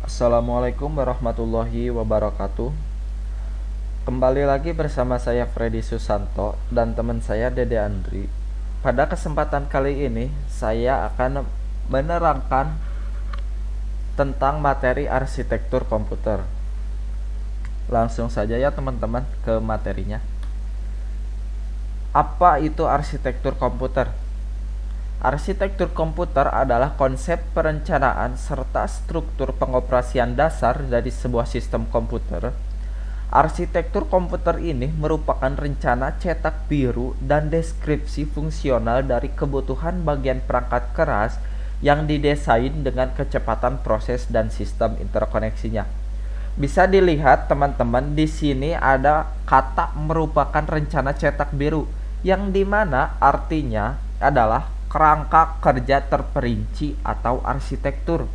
Assalamualaikum warahmatullahi wabarakatuh. Kembali lagi bersama saya Freddy Susanto dan teman saya Dede Andri. Pada kesempatan kali ini saya akan menerangkan tentang materi arsitektur komputer. Langsung saja ya teman-teman ke materinya. Apa itu arsitektur komputer? Arsitektur komputer adalah konsep perencanaan serta struktur pengoperasian dasar dari sebuah sistem komputer. Arsitektur komputer ini merupakan rencana cetak biru dan deskripsi fungsional dari kebutuhan bagian perangkat keras yang didesain dengan kecepatan proses dan sistem interkoneksinya. Bisa dilihat teman-teman, di sini ada kata merupakan rencana cetak biru, yang dimana artinya adalah kerangka kerja terperinci atau arsitektur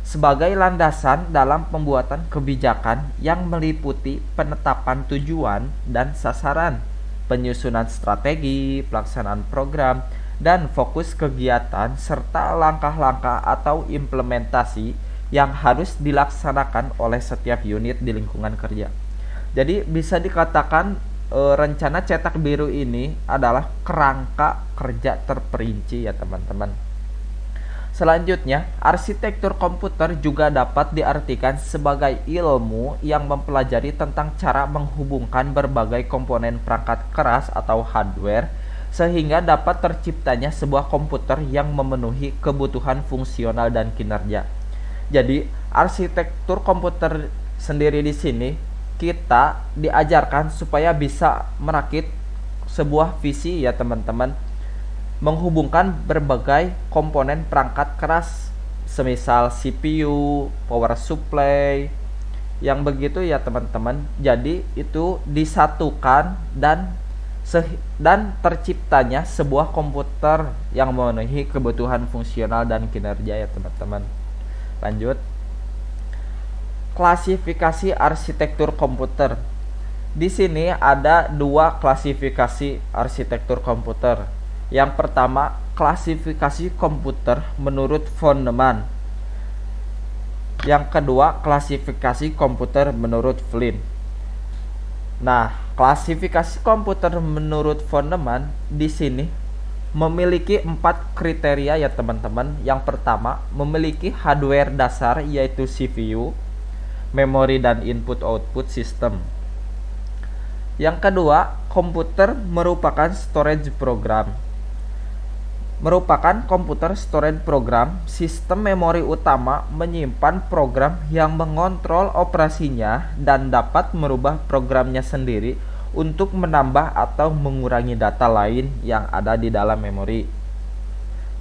sebagai landasan dalam pembuatan kebijakan yang meliputi penetapan tujuan dan sasaran, penyusunan strategi, pelaksanaan program, dan fokus kegiatan serta langkah-langkah atau implementasi yang harus dilaksanakan oleh setiap unit di lingkungan kerja. Jadi bisa dikatakan rencana cetak biru ini adalah kerangka kerja terperinci ya teman-teman. Selanjutnya, arsitektur komputer juga dapat diartikan sebagai ilmu yang mempelajari tentang cara menghubungkan berbagai komponen perangkat keras atau hardware sehingga dapat terciptanya sebuah komputer yang memenuhi kebutuhan fungsional dan kinerja. Jadi, arsitektur komputer sendiri di sini kita diajarkan supaya bisa merakit sebuah visi ya teman-teman, menghubungkan berbagai komponen perangkat keras semisal CPU, power supply, yang begitu ya teman-teman. Jadi itu disatukan dan terciptanya sebuah komputer yang memenuhi kebutuhan fungsional dan kinerja ya teman-teman. Lanjut. Klasifikasi arsitektur komputer. Di sini ada dua klasifikasi arsitektur komputer. Yang pertama, klasifikasi komputer menurut von Neumann. Yang kedua, klasifikasi komputer menurut Flynn. Nah, klasifikasi komputer menurut von Neumann di sini memiliki 4 kriteria ya teman-teman. Yang pertama, memiliki hardware dasar yaitu CPU, memori dan input-output sistem. Yang kedua, komputer merupakan storage program. Merupakan komputer storage program, sistem memori utama menyimpan program yang mengontrol operasinya dan dapat merubah programnya sendiri untuk menambah atau mengurangi data lain yang ada di dalam memori.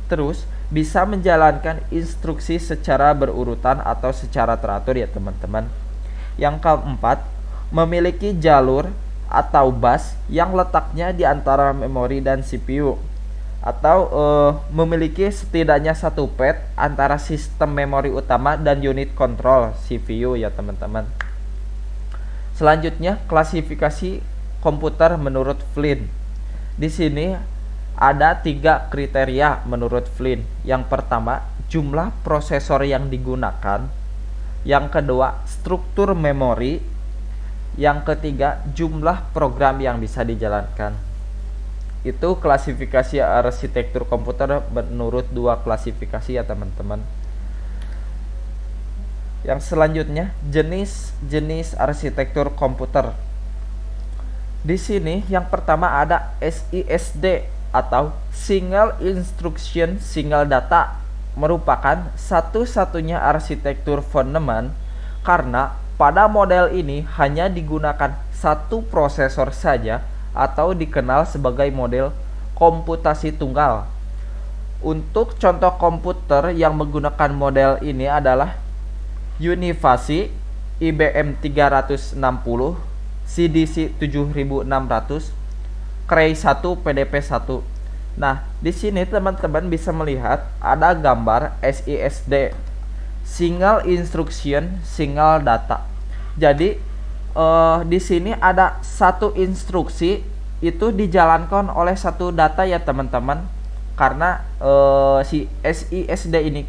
Terus, bisa menjalankan instruksi secara berurutan atau secara teratur ya teman-teman. Yang keempat, memiliki jalur atau bus yang letaknya di antara memori dan CPU, atau memiliki setidaknya satu pad antara sistem memori utama dan unit kontrol CPU ya teman-teman. Selanjutnya, klasifikasi komputer menurut Flynn. Di sini ada 3 kriteria menurut Flynn. Yang pertama, jumlah prosesor yang digunakan. Yang kedua, struktur memori. Yang ketiga, jumlah program yang bisa dijalankan. Itu klasifikasi arsitektur komputer menurut 2 klasifikasi ya teman-teman. Yang selanjutnya, jenis arsitektur komputer. Di sini yang pertama ada SISD atau Single Instruction Single Data, merupakan satu-satunya arsitektur von Neumann karena pada model ini hanya digunakan satu prosesor saja atau dikenal sebagai model komputasi tunggal. Untuk contoh komputer yang menggunakan model ini adalah Univaci, IBM 360, CDC 7600, Cray 1, PDP 1. Nah, di sini teman-teman bisa melihat ada gambar SISD, Single Instruction Single Data. Jadi di sini ada satu instruksi itu dijalankan oleh satu data ya teman-teman. Karena si SISD ini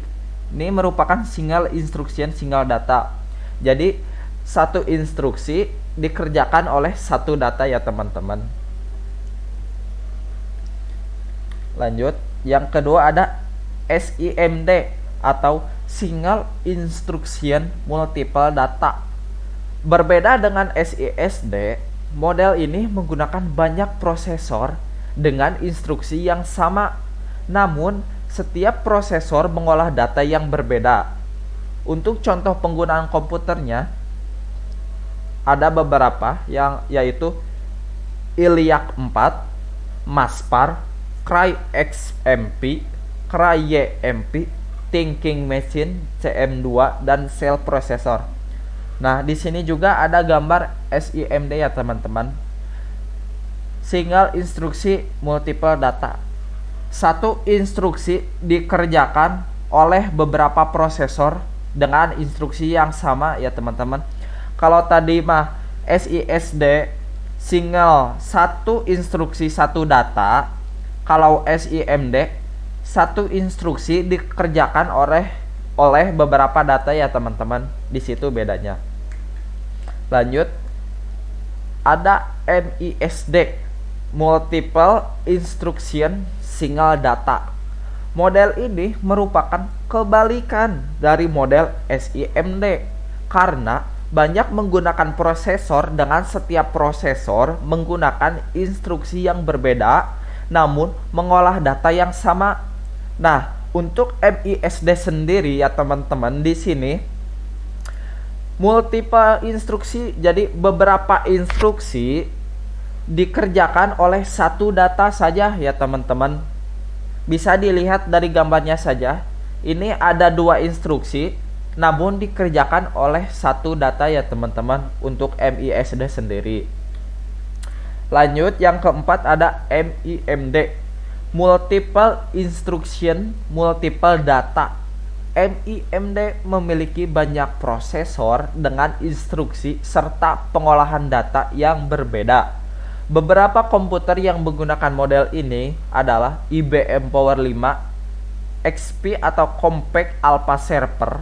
Ini merupakan single instruction, single data. Jadi satu instruksi dikerjakan oleh satu data ya teman-teman. Lanjut, yang kedua ada SIMD atau Single Instruction Multiple Data. Berbeda dengan SISD, model ini menggunakan banyak prosesor dengan instruksi yang sama. Namun, setiap prosesor mengolah data yang berbeda. Untuk contoh penggunaan komputernya, ada beberapa yaitu ILIAC 4, MASPAR, Cray-XMP, Cray-YMP, Thinking Machine, CM2, dan Cell Processor. Nah, di sini juga ada gambar SIMD ya teman-teman. Single instruksi multiple data. Satu instruksi dikerjakan oleh beberapa prosesor dengan instruksi yang sama ya teman-teman. Kalau tadi mah SISD single satu instruksi satu data, kalau SIMD satu instruksi dikerjakan oleh beberapa data ya teman-teman. Di situ bedanya. Lanjut, ada MISD, Multiple Instruction Single Data. Model ini merupakan kebalikan dari model SIMD karena banyak menggunakan prosesor dengan setiap prosesor menggunakan instruksi yang berbeda namun mengolah data yang sama. Nah, untuk MISD sendiri ya teman-teman, di sini multiple instruksi, jadi beberapa instruksi dikerjakan oleh satu data saja ya teman-teman. Bisa dilihat dari gambarnya saja. Ini ada dua instruksi namun dikerjakan oleh satu data ya teman-teman untuk MISD sendiri. Lanjut, yang keempat ada MIMD, Multiple Instruction Multiple Data. MIMD memiliki banyak prosesor dengan instruksi serta pengolahan data yang berbeda. Beberapa komputer yang menggunakan model ini adalah IBM Power 5, XP atau Compact Alpha Server,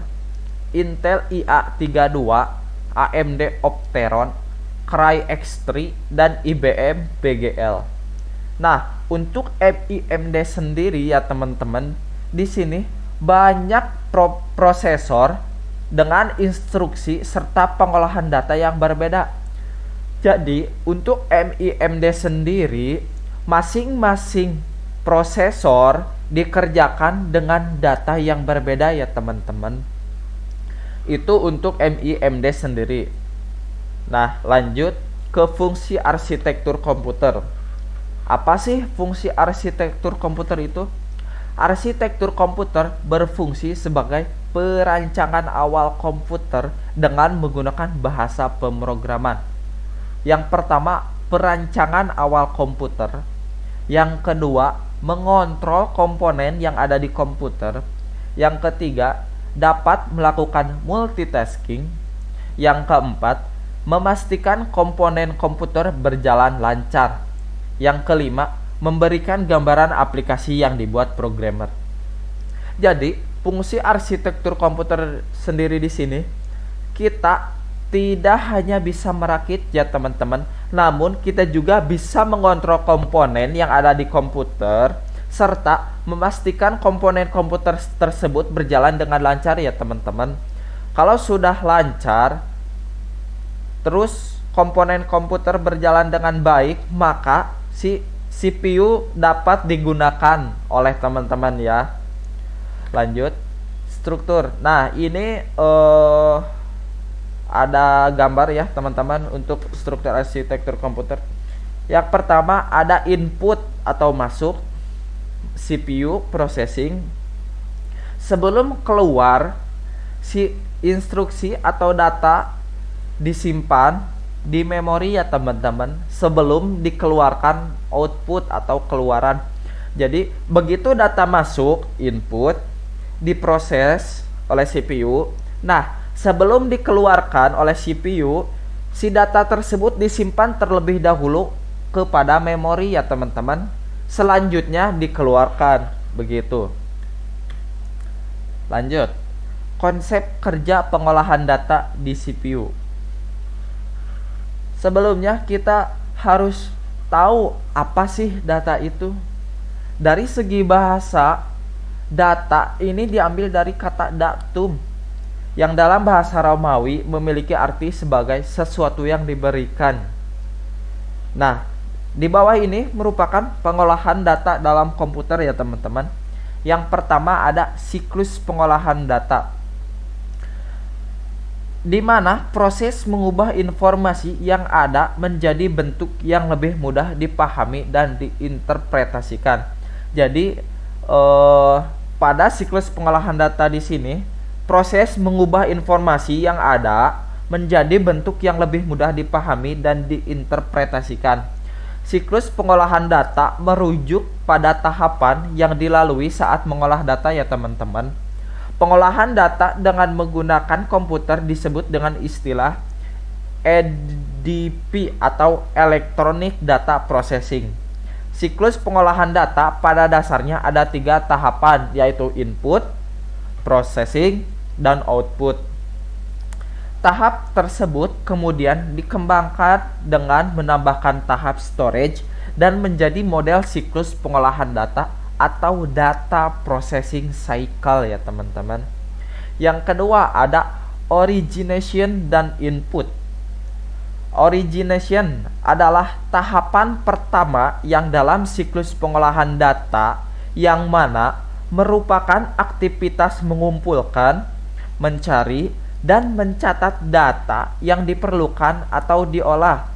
Intel IA32, AMD Opteron, Cray X3, dan IBM PGL. Nah, untuk MIMD sendiri ya teman-teman, di sini banyak prosesor dengan instruksi serta pengolahan data yang berbeda. Jadi, untuk MIMD sendiri, masing-masing prosesor dikerjakan dengan data yang berbeda ya teman-teman. Itu untuk MIMD sendiri. Nah, lanjut ke fungsi arsitektur komputer. Apa sih fungsi arsitektur komputer itu? Arsitektur komputer berfungsi sebagai perancangan awal komputer dengan menggunakan bahasa pemrograman. Yang pertama, perancangan awal komputer. Yang kedua, mengontrol komponen yang ada di komputer. Yang ketiga, dapat melakukan multitasking. Yang keempat, memastikan komponen komputer berjalan lancar. Yang kelima, memberikan gambaran aplikasi yang dibuat programmer. Jadi, fungsi arsitektur komputer sendiri di sini, kita tidak hanya bisa merakit ya teman-teman, namun kita juga bisa mengontrol komponen yang ada di komputer serta memastikan komponen komputer tersebut berjalan dengan lancar ya teman-teman. Kalau sudah lancar, terus komponen komputer berjalan dengan baik, maka si CPU dapat digunakan oleh teman-teman ya. Lanjut, struktur. Nah, ini ada gambar ya teman-teman untuk struktur arsitektur komputer. Yang pertama ada input atau masuk, CPU processing. Sebelum keluar, si instruksi atau data disimpan di memori ya teman-teman sebelum dikeluarkan output atau keluaran. Jadi begitu data masuk input diproses oleh CPU. Nah, sebelum dikeluarkan oleh CPU, si data tersebut disimpan terlebih dahulu kepada memori ya teman-teman. Selanjutnya dikeluarkan begitu. Lanjut. Konsep kerja pengolahan data di CPU. Sebelumnya kita harus tahu apa sih data itu. Dari segi bahasa, data ini diambil dari kata datum, yang dalam bahasa Romawi memiliki arti sebagai sesuatu yang diberikan. Nah, di bawah ini merupakan pengolahan data dalam komputer ya teman-teman. Yang pertama ada siklus pengolahan data, di mana proses mengubah informasi yang ada menjadi bentuk yang lebih mudah dipahami dan diinterpretasikan. Jadi pada siklus pengolahan data di sini, proses mengubah informasi yang ada menjadi bentuk yang lebih mudah dipahami dan diinterpretasikan. Siklus pengolahan data merujuk pada tahapan yang dilalui saat mengolah data ya teman-teman. Pengolahan data dengan menggunakan komputer disebut dengan istilah EDP atau Electronic Data Processing. Siklus pengolahan data pada dasarnya ada 3 tahapan, yaitu input, processing, dan output. Tahap tersebut kemudian dikembangkan dengan menambahkan tahap storage dan menjadi model siklus pengolahan data atau data processing cycle ya teman-teman. Yang kedua ada origination dan input. Origination adalah tahapan pertama yang dalam siklus pengolahan data, yang mana merupakan aktivitas mengumpulkan, mencari, dan mencatat data yang diperlukan atau diolah.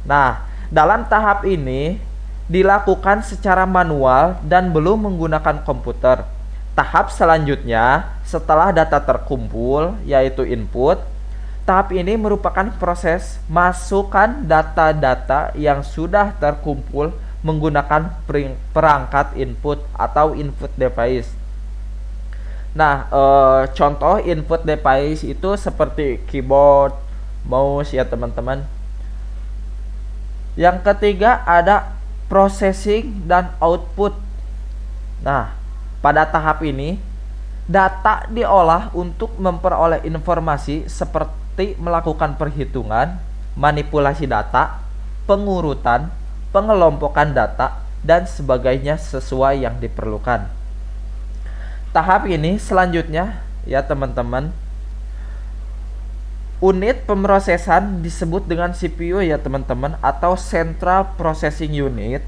Nah, dalam tahap ini dilakukan secara manual dan belum menggunakan komputer. Tahap selanjutnya setelah data terkumpul, yaitu input. Tahap ini merupakan proses masukkan data-data yang sudah terkumpul menggunakan perangkat input atau input device. Nah, contoh input device itu seperti keyboard, mouse ya teman-teman. Yang ketiga ada processing dan output. Nah, pada tahap ini data diolah untuk memperoleh informasi seperti melakukan perhitungan, manipulasi data, pengurutan, pengelompokan data, dan sebagainya sesuai yang diperlukan. Tahap ini selanjutnya ya teman-teman, unit pemrosesan disebut dengan CPU ya teman-teman, atau Central Processing Unit,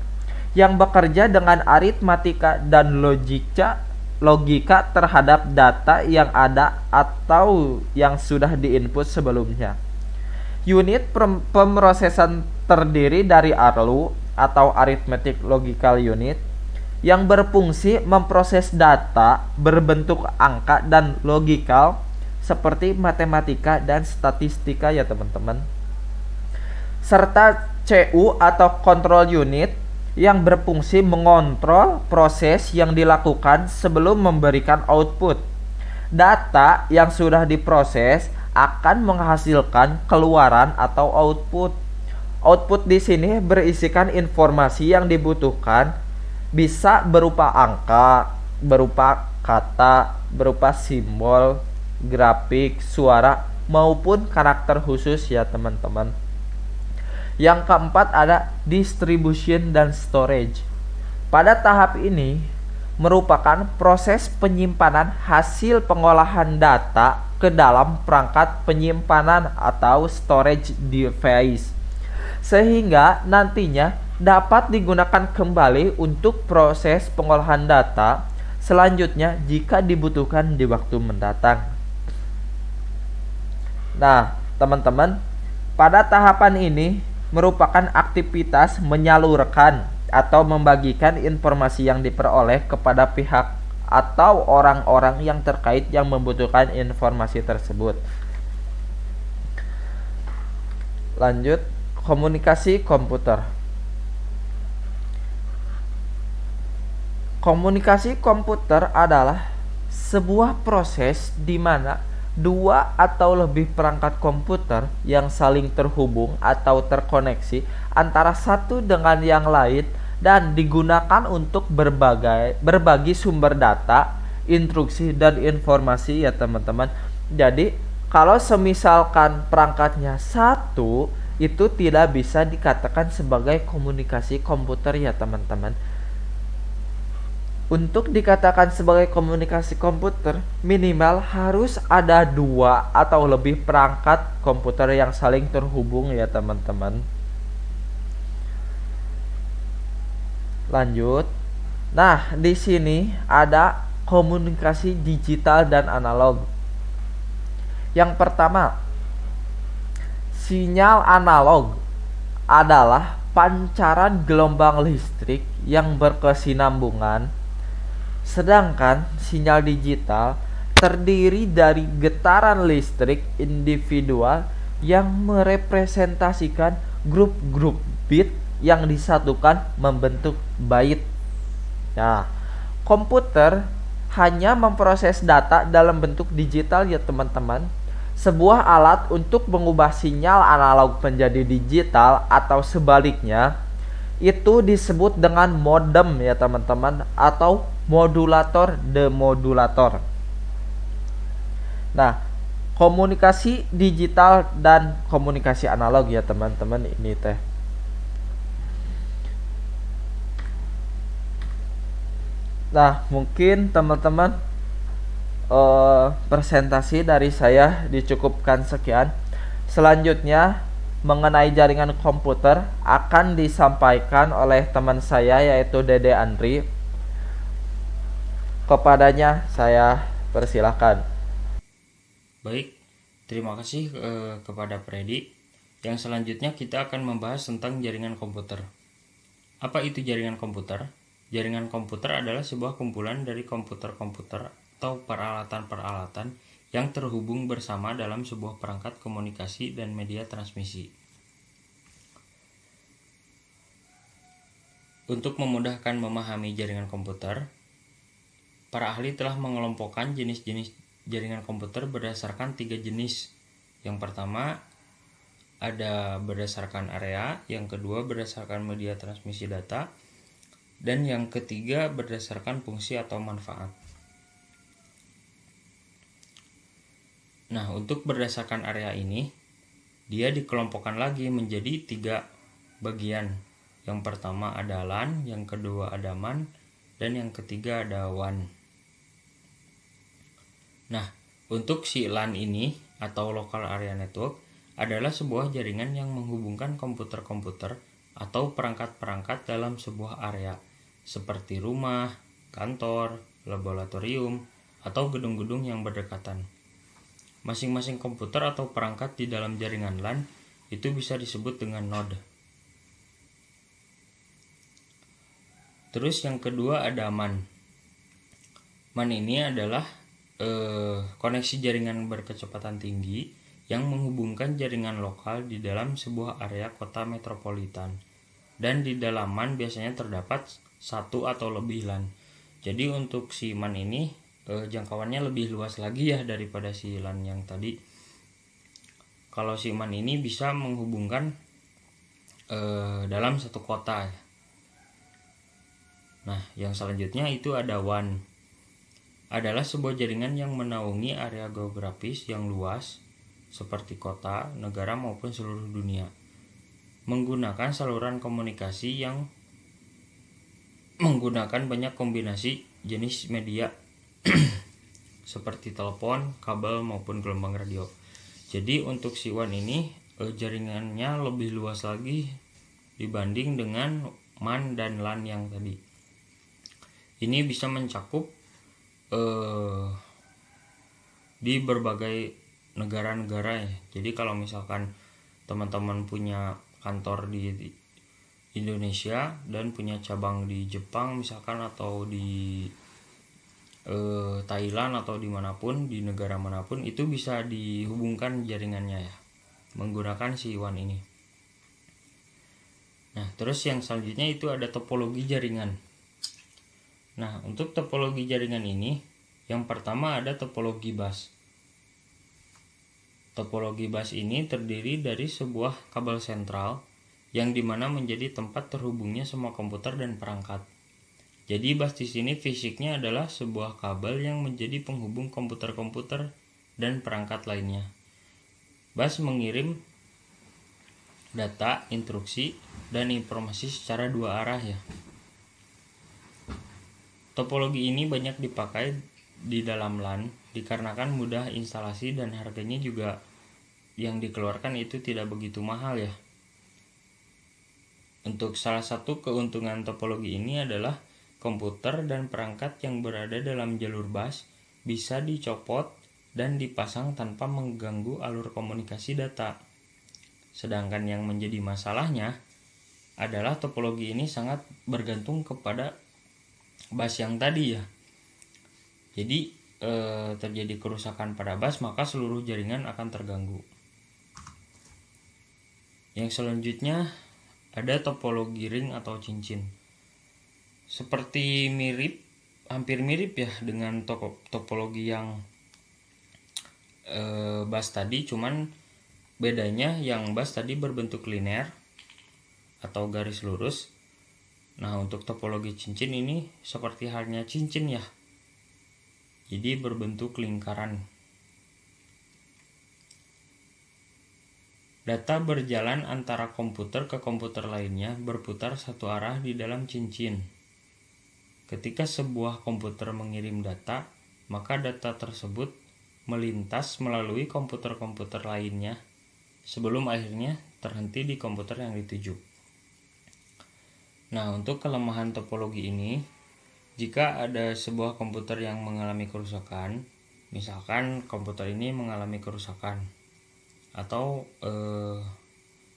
yang bekerja dengan aritmatika dan logika terhadap data yang ada atau yang sudah diinput sebelumnya. Unit pemrosesan terdiri dari ALU atau Arithmetic Logical Unit, yang berfungsi memproses data berbentuk angka dan logikal seperti matematika dan statistika ya teman-teman. Serta CU atau Control Unit, yang berfungsi mengontrol proses yang dilakukan sebelum memberikan output. Data yang sudah diproses akan menghasilkan keluaran atau output. Output di sini berisikan informasi yang dibutuhkan, bisa berupa angka, berupa kata, berupa simbol, grafik, suara, maupun karakter khusus ya teman-teman. Yang keempat ada distribution dan storage. Pada tahap ini merupakan proses penyimpanan hasil pengolahan data ke dalam perangkat penyimpanan atau storage device, sehingga nantinya dapat digunakan kembali untuk proses pengolahan data selanjutnya jika dibutuhkan di waktu mendatang. Nah, teman-teman, pada tahapan ini merupakan aktivitas menyalurkan atau membagikan informasi yang diperoleh kepada pihak atau orang-orang yang terkait yang membutuhkan informasi tersebut. Lanjut, komunikasi komputer. Komunikasi komputer adalah sebuah proses di mana 2 atau lebih perangkat komputer yang saling terhubung atau terkoneksi antara satu dengan yang lain dan digunakan untuk berbagi sumber data, instruksi dan informasi ya teman-teman. Jadi kalau semisalkan perangkatnya satu, itu tidak bisa dikatakan sebagai komunikasi komputer ya teman-teman. Untuk dikatakan sebagai komunikasi komputer, minimal harus ada 2 atau lebih perangkat komputer yang saling terhubung ya teman-teman. Lanjut. Nah, di sini ada komunikasi digital dan analog. Yang pertama, sinyal analog adalah pancaran gelombang listrik yang berkesinambungan. Sedangkan sinyal digital terdiri dari getaran listrik individual yang merepresentasikan grup-grup bit yang disatukan membentuk bait. Nah, komputer hanya memproses data dalam bentuk digital ya teman-teman. Sebuah alat untuk mengubah sinyal analog menjadi digital atau sebaliknya itu disebut dengan modem ya teman-teman, atau modulator demodulator. Nah, komunikasi digital dan komunikasi analog ya teman-teman ini teh. Nah, mungkin teman-teman presentasi dari saya dicukupkan sekian. Selanjutnya mengenai jaringan komputer akan disampaikan oleh teman saya yaitu Dede Andri. Kepadanya saya persilahkan. Baik, terima kasih kepada Freddy. Yang selanjutnya kita akan membahas tentang jaringan komputer. Apa itu jaringan komputer? Jaringan komputer adalah sebuah kumpulan dari komputer-komputer atau peralatan-peralatan yang terhubung bersama dalam sebuah perangkat komunikasi dan media transmisi. Untuk memudahkan memahami jaringan komputer, para ahli telah mengelompokkan jenis-jenis jaringan komputer berdasarkan 3 jenis. Yang pertama ada berdasarkan area, yang kedua berdasarkan media transmisi data, dan yang ketiga berdasarkan fungsi atau manfaat. Nah, untuk berdasarkan area ini, dia dikelompokkan lagi menjadi 3 bagian. Yang pertama ada LAN, yang kedua ada MAN, dan yang ketiga ada WAN. Nah, untuk si LAN ini atau Local Area Network adalah sebuah jaringan yang menghubungkan komputer-komputer atau perangkat-perangkat dalam sebuah area seperti rumah, kantor, laboratorium, atau gedung-gedung yang berdekatan. Masing-masing komputer atau perangkat di dalam jaringan LAN itu bisa disebut dengan node. Terus yang kedua ada MAN. MAN ini adalah koneksi jaringan berkecepatan tinggi yang menghubungkan jaringan lokal di dalam sebuah area kota metropolitan. Dan di dalam MAN biasanya terdapat 1 atau lebih LAN. Jadi untuk si MAN ini jangkauannya lebih luas lagi ya daripada si LAN yang tadi. Kalau si MAN ini bisa menghubungkan dalam satu kota. Nah, yang selanjutnya itu ada WAN. Adalah sebuah jaringan yang menaungi area geografis yang luas seperti kota, negara maupun seluruh dunia. Menggunakan saluran komunikasi yang menggunakan banyak kombinasi jenis media seperti telepon, kabel maupun gelombang radio. Jadi untuk si WAN ini jaringannya lebih luas lagi dibanding dengan MAN dan LAN yang tadi. Ini bisa mencakup di berbagai negara-negara ya. Jadi kalau misalkan teman-teman punya kantor di Indonesia dan punya cabang di Jepang misalkan, atau di Thailand atau dimanapun, di negara manapun, itu bisa dihubungkan jaringannya ya menggunakan si WAN ini. Nah, terus yang selanjutnya itu ada topologi jaringan. Nah, untuk topologi jaringan ini, yang pertama ada topologi bus. Topologi bus ini terdiri dari sebuah kabel sentral yang dimana menjadi tempat terhubungnya semua komputer dan perangkat. Jadi bus di sini fisiknya adalah sebuah kabel yang menjadi penghubung komputer-komputer dan perangkat lainnya. Bus mengirim data, instruksi, dan informasi secara dua arah ya. Topologi ini banyak dipakai di dalam LAN dikarenakan mudah instalasi dan harganya juga yang dikeluarkan itu tidak begitu mahal ya. Untuk salah satu keuntungan topologi ini adalah komputer dan perangkat yang berada dalam jalur bus bisa dicopot dan dipasang tanpa mengganggu alur komunikasi data. Sedangkan yang menjadi masalahnya adalah topologi ini sangat bergantung kepada bus yang tadi ya. Jadi terjadi kerusakan pada bus, maka seluruh jaringan akan terganggu. Yang selanjutnya ada topologi ring atau cincin. Seperti hampir mirip ya dengan topologi yang bus tadi, cuman bedanya yang bus tadi berbentuk linear atau garis lurus. Nah, untuk topologi cincin ini seperti halnya cincin ya. Jadi berbentuk lingkaran. Data berjalan antara komputer ke komputer lainnya berputar satu arah di dalam cincin. Ketika sebuah komputer mengirim data, maka data tersebut melintas melalui komputer-komputer lainnya sebelum akhirnya terhenti di komputer yang dituju. Nah, untuk kelemahan topologi ini, jika ada sebuah komputer yang mengalami kerusakan, misalkan komputer ini mengalami kerusakan, atau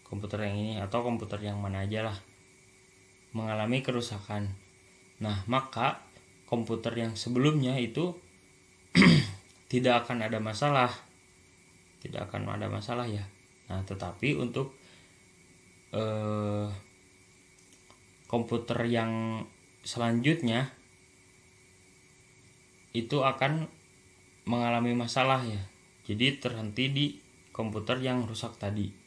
komputer yang ini atau komputer yang mana aja lah mengalami kerusakan. Nah, maka komputer yang sebelumnya itu tidak akan ada masalah ya. Nah, tetapi untuk komputer yang selanjutnya itu akan mengalami masalah ya. Jadi terhenti di komputer yang rusak tadi.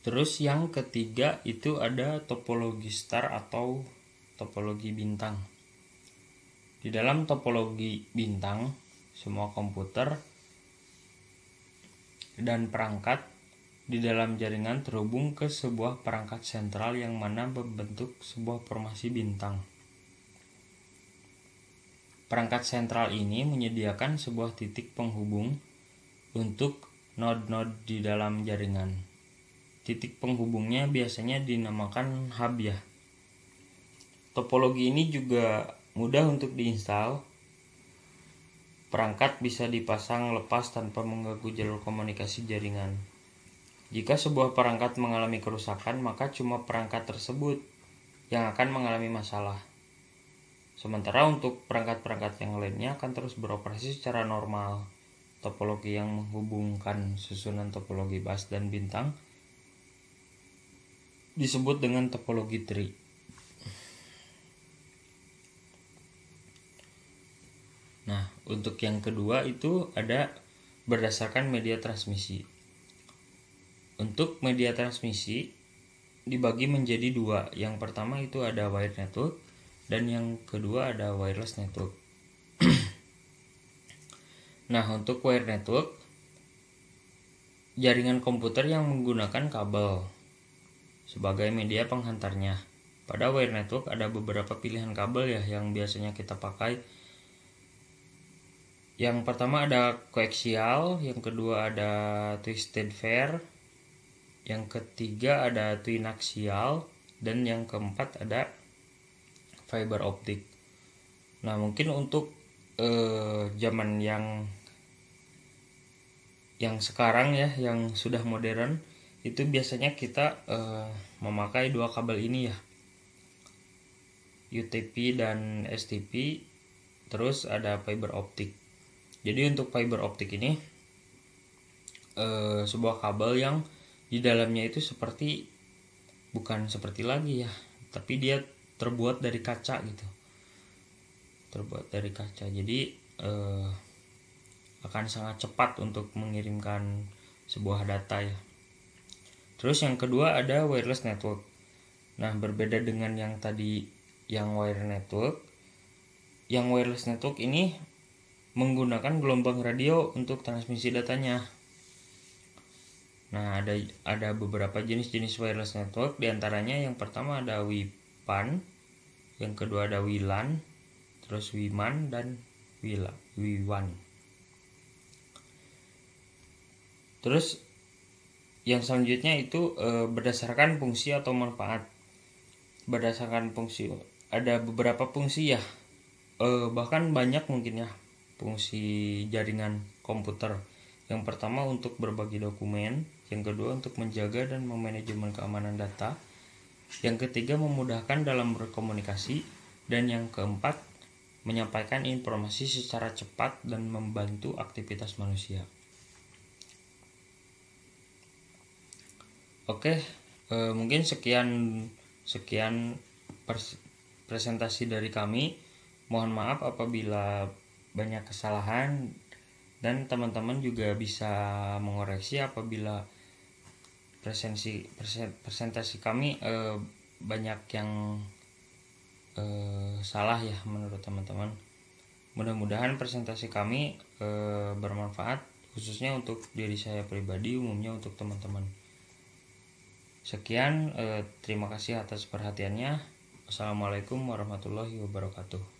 Terus yang ketiga itu ada topologi star atau topologi bintang. Di dalam topologi bintang, semua komputer dan perangkat di dalam jaringan terhubung ke sebuah perangkat sentral yang mana membentuk sebuah formasi bintang. Perangkat sentral ini menyediakan sebuah titik penghubung untuk node-node di dalam jaringan. Titik penghubungnya biasanya dinamakan hub ya. Topologi ini juga mudah untuk diinstal. Perangkat bisa dipasang lepas tanpa mengganggu jalur komunikasi jaringan. Jika sebuah perangkat mengalami kerusakan, maka cuma perangkat tersebut yang akan mengalami masalah. Sementara untuk perangkat-perangkat yang lainnya akan terus beroperasi secara normal. Topologi yang menghubungkan susunan topologi bus dan bintang disebut dengan topologi tree. Nah, untuk yang kedua itu ada berdasarkan media transmisi. Untuk media transmisi dibagi menjadi dua. Yang pertama itu ada wired network dan yang kedua ada wireless network. Nah, untuk wired network, jaringan komputer yang menggunakan kabel sebagai media penghantarnya. Pada wired network ada beberapa pilihan kabel ya yang biasanya kita pakai. Yang pertama ada koaksial, yang kedua ada twisted pair, yang ketiga ada twinaxial, dan yang keempat ada fiber optik. Nah, mungkin untuk zaman yang sekarang ya, yang sudah modern, itu biasanya kita memakai dua kabel ini ya, UTP dan STP, terus ada fiber optik. Jadi untuk fiber optik ini sebuah kabel yang di dalamnya itu bukan seperti lagi ya, tapi dia terbuat dari kaca gitu. Jadi akan sangat cepat untuk mengirimkan sebuah data ya. Terus yang kedua ada wireless network. Nah, berbeda dengan yang tadi yang wireless network ini menggunakan gelombang radio untuk transmisi datanya. Nah, ada beberapa jenis-jenis wireless network, diantaranya yang pertama ada WPAN, yang kedua ada WLAN, terus WMAN dan WWAN. Terus yang selanjutnya itu berdasarkan fungsi atau manfaat. Berdasarkan fungsi, ada beberapa fungsi ya, bahkan banyak mungkin ya fungsi jaringan komputer. Yang pertama untuk berbagi dokumen, yang kedua untuk menjaga dan memanajemen keamanan data, yang ketiga memudahkan dalam berkomunikasi, dan yang keempat menyampaikan informasi secara cepat dan membantu aktivitas manusia. Oke, mungkin sekian presentasi dari kami. Mohon maaf apabila banyak kesalahan, dan teman-teman juga bisa mengoreksi apabila presentasi kami banyak yang salah ya menurut teman-teman. Mudah-mudahan presentasi kami bermanfaat, khususnya untuk diri saya pribadi, umumnya untuk teman-teman. Sekian, terima kasih atas perhatiannya. Wassalamualaikum warahmatullahi wabarakatuh.